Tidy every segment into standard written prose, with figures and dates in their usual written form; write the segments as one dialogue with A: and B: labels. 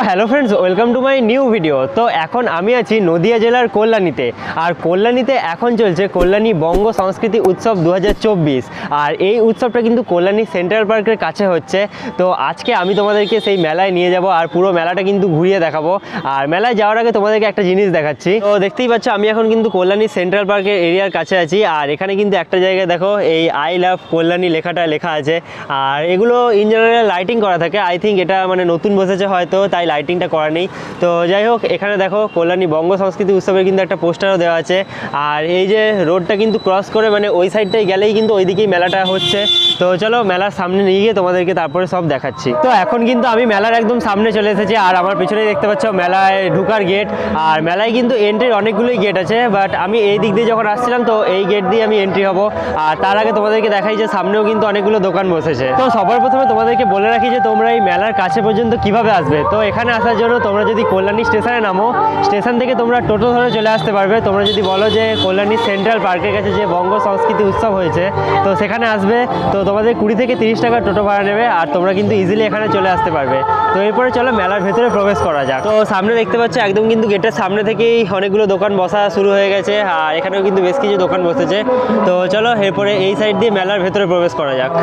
A: Hello friends, welcome to my new video. তো এখন আমি আছি নদিয়া জেলার কল্যাণীতে। আর কল্যাণীতে এখন চলছে কল্যাণী বঙ্গ সংস্কৃতি উৎসব 2024। আর এই উৎসবটা কিন্তু কল্যাণী সেন্ট্রাল পার্কের কাছে হচ্ছে। তো আজকে আমি তোমাদেরকে সেই মেলায় নিয়ে যাব আর পুরো মেলাটা কিন্তু ঘুরিয়ে দেখাবো। আর মেলায় যাওয়ার আগে তোমাদেরকে একটা জিনিস দেখাচ্ছি। তো দেখতেই পাচ্ছ আমি এখন কিন্তু কল্যাণী সেন্ট্রাল পার্কের এরিয়ার কাছে আছি। আর এখানে কিন্তু একটা জায়গায় দেখো এই আই লাভ কল্যাণী লেখাটা লেখা আছে। আর এগুলো ইন জেনারেল লাইটিং করা থাকে। আই থিঙ্ক এটা মানে নতুন বসেছে হয়তো, তাই লাইটিংটা করা নেই। তো যাই হোক, এখানে দেখো কল্যাণী বঙ্গ সংস্কৃতি উৎসবের কিন্তু একটা পোস্টারও দেওয়া আছে। আর এই যে রোডটা কিন্তু ক্রস করে মানে ওই সাইডটাই গেলেই কিন্তু ওইদিকেই মেলাটা হচ্ছে। তো চলো মেলার সামনে নিয়ে গিয়ে তোমাদেরকে তারপরে সব দেখাচ্ছি। তো এখন কিন্তু আমি মেলার একদম সামনে চলে এসেছি। আর আমার পিছনেই দেখতে পাচ্ছ মেলায় ঢুকার গেট। আর মেলায় কিন্তু এন্ট্রির অনেকগুলোই গেট আছে, বাট আমি এই দিক দিয়ে যখন আসছিলাম তো এই গেট দিয়ে আমি এন্ট্রি হব। আর তার আগে তোমাদেরকে দেখাই যে সামনেও কিন্তু অনেকগুলো দোকান বসেছে। তো সবার প্রথমে তোমাদেরকে বলে রাখি যে তোমরা এই মেলার কাছে পর্যন্ত কিভাবে আসবে। তো এখানে আসার জন্য তোমরা যদি কল্যাণী স্টেশনে নামো, স্টেশন থেকে তোমরা টোটো ধরে চলে আসতে পারবে। তোমরা যদি বলো যে কল্যাণী সেন্ট্রাল পার্কের কাছে যে বঙ্গ সংস্কৃতি উৎসব হয়েছে তো সেখানে আসবে, তো তোমাদের 20 থেকে 30 টাকা টোটো ভাড়া নেবে। আর তোমরা কিন্তু ইজিলি এখানে চলে আসতে পারবে। তো এরপরে চলো মেলার ভেতরে প্রবেশ করা যাক। তো সামনে দেখতে পাচ্ছ একদম কিন্তু গেটের সামনে থেকেই অনেকগুলো দোকান বসা শুরু হয়ে গেছে। আর এখানেও কিন্তু বেশ কিছু দোকান বসেছে। তো চলো এরপরে এই সাইড দিয়ে মেলার ভেতরে প্রবেশ করা যাক।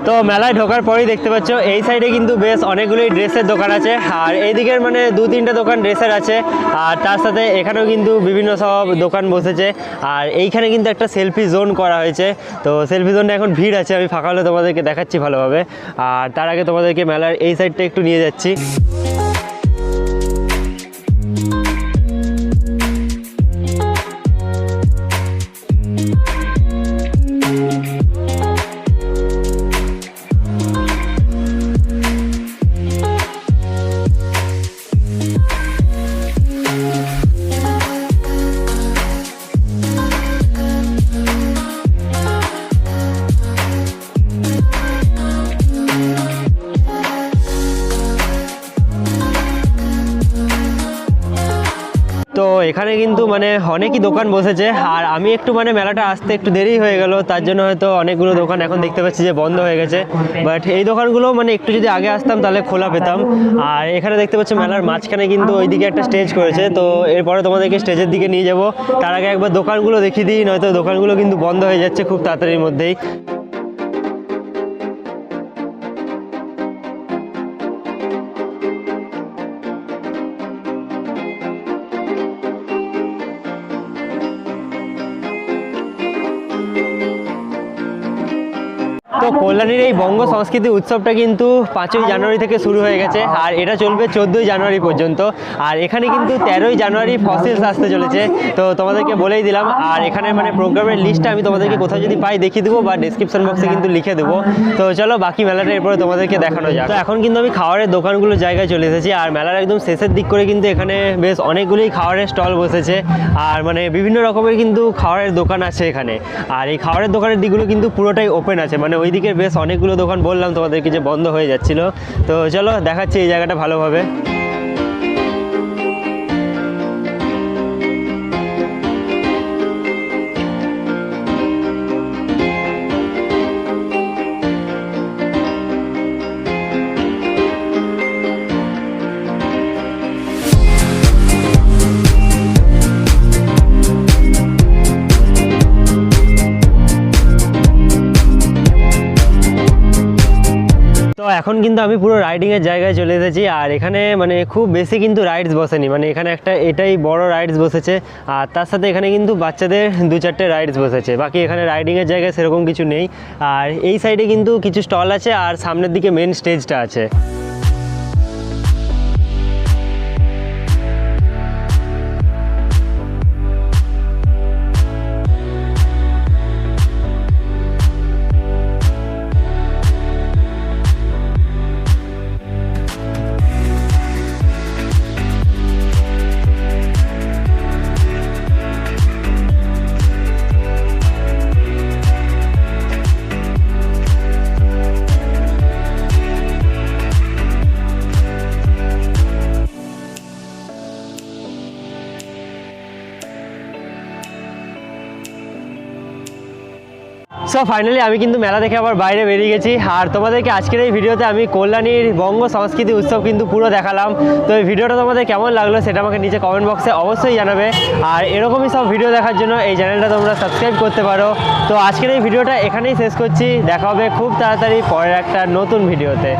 A: তো মেলায় ঢোকার পরেই দেখতে পাচ্ছ এই সাইডে কিন্তু বেশ অনেকগুলোই ড্রেসের দোকান আছে। আর এই দিকের মানে 2-3টে দোকান ড্রেসের আছে। আর তার সাথে এখানেও কিন্তু বিভিন্ন সব দোকান বসেছে। আর এইখানে কিন্তু একটা সেলফি জোন করা হয়েছে। তো সেলফি জোনটা এখন ভিড় আছে, আমি ফাঁকা হলে তোমাদেরকে দেখাচ্ছি ভালোভাবে। আর তার আগে তোমাদেরকে মেলার এই সাইডটা একটু নিয়ে যাচ্ছি। তো এখানে কিন্তু মানে অনেকই দোকান বসেছে। আর আমি একটু মানে মেলাটা আসতে একটু দেরি হয়ে গেল, তার জন্য হয়তো অনেকগুলো দোকান এখন দেখতে পাচ্ছি যে বন্ধ হয়ে গেছে। বাট এই দোকানগুলো মানে একটু যদি আগে আসতাম তাহলে খোলা পেতাম। আর এখানে দেখতে পাচ্ছি মেলার মাঝখানে কিন্তু ওইদিকে একটা স্টেজ করেছে। তো এরপরে তোমাদেরকে স্টেজের দিকে নিয়ে যাব। তার আগে একবার দোকানগুলো দেখিয়ে দিই, নয়তো দোকানগুলো কিন্তু বন্ধ হয়ে যাচ্ছে খুব তাড়াতাড়ির মধ্যেই। তো কল্যাণীর এই বঙ্গ সংস্কৃতি উৎসবটা কিন্তু 5ই জানুয়ারি থেকে শুরু হয়ে গেছে। আর এটা চলবে 14ই জানুয়ারি পর্যন্ত। আর এখানে কিন্তু 13ই জানুয়ারি ফসিলস আসতে চলেছে। তো তোমাদেরকে বলেই দিলাম। আর এখানে মানে প্রোগ্রামের লিস্টটা আমি তোমাদেরকে কোথাও যদি পাই দেখিয়ে দেবো, বা ডিসক্রিপশন বক্সে কিন্তু লিখে দেবো। তো চলো বাকি মেলাটা এরপরে তোমাদেরকে দেখানো যাক। তো এখন কিন্তু আমি খাবারের দোকানগুলোর জায়গায় চলে এসেছি। আর মেলার একদম শেষের দিক করে কিন্তু এখানে বেশ অনেকগুলোই খাবারের স্টল বসেছে। আর মানে বিভিন্ন রকমের কিন্তু খাবারের দোকান আছে এখানে। আর এই খাবারের দোকানের দিকগুলো কিন্তু পুরোটাই ওপেন আছে। মানে ওইদিকে বেশ অনেকগুলো দোকান বললাম তোমাদেরকে যে বন্ধ হয়ে যাচ্ছিল। তো চলো দেখাচ্ছি এই জায়গাটা ভালোভাবে। তো এখন কিন্তু আমি পুরো রাইডিংয়ের জায়গায় চলে এসেছি। আর এখানে মানে খুব বেশি কিন্তু রাইডস বসেনি, মানে এখানে একটা এটাই বড় রাইডস বসেছে। আর তার সাথে এখানে কিন্তু বাচ্চাদের 2-4টে রাইডস বসেছে। বাকি এখানে রাইডিংয়ের জায়গায় সেরকম কিছু নেই। আর এই সাইডে কিন্তু কিছু স্টল আছে। আর সামনের দিকে মেন স্টেজটা আছে। সো ফাইনালি আমি কিন্তু মেলা দেখে আবার বাইরে বেরিয়ে গেছি, আর তোমাদেরকে আজকের এই ভিডিওতে আমি কল্যাণীর বঙ্গ সংস্কৃতি উৎসব কিন্তু পুরো দেখালাম। তো এই ভিডিওটা তোমাদের কেমন লাগলো সেটা আমাকে নিচে কমেন্ট বক্সে অবশ্যই জানাবে, আর এরকমই সব ভিডিও দেখার জন্য এই চ্যানেলটা তোমরা সাবস্ক্রাইব করতে পারো। তো আজকের এই ভিডিওটা এখানেই শেষ করছি, দেখা হবে খুব তাড়াতাড়ি পরের একটা নতুন ভিডিওতে।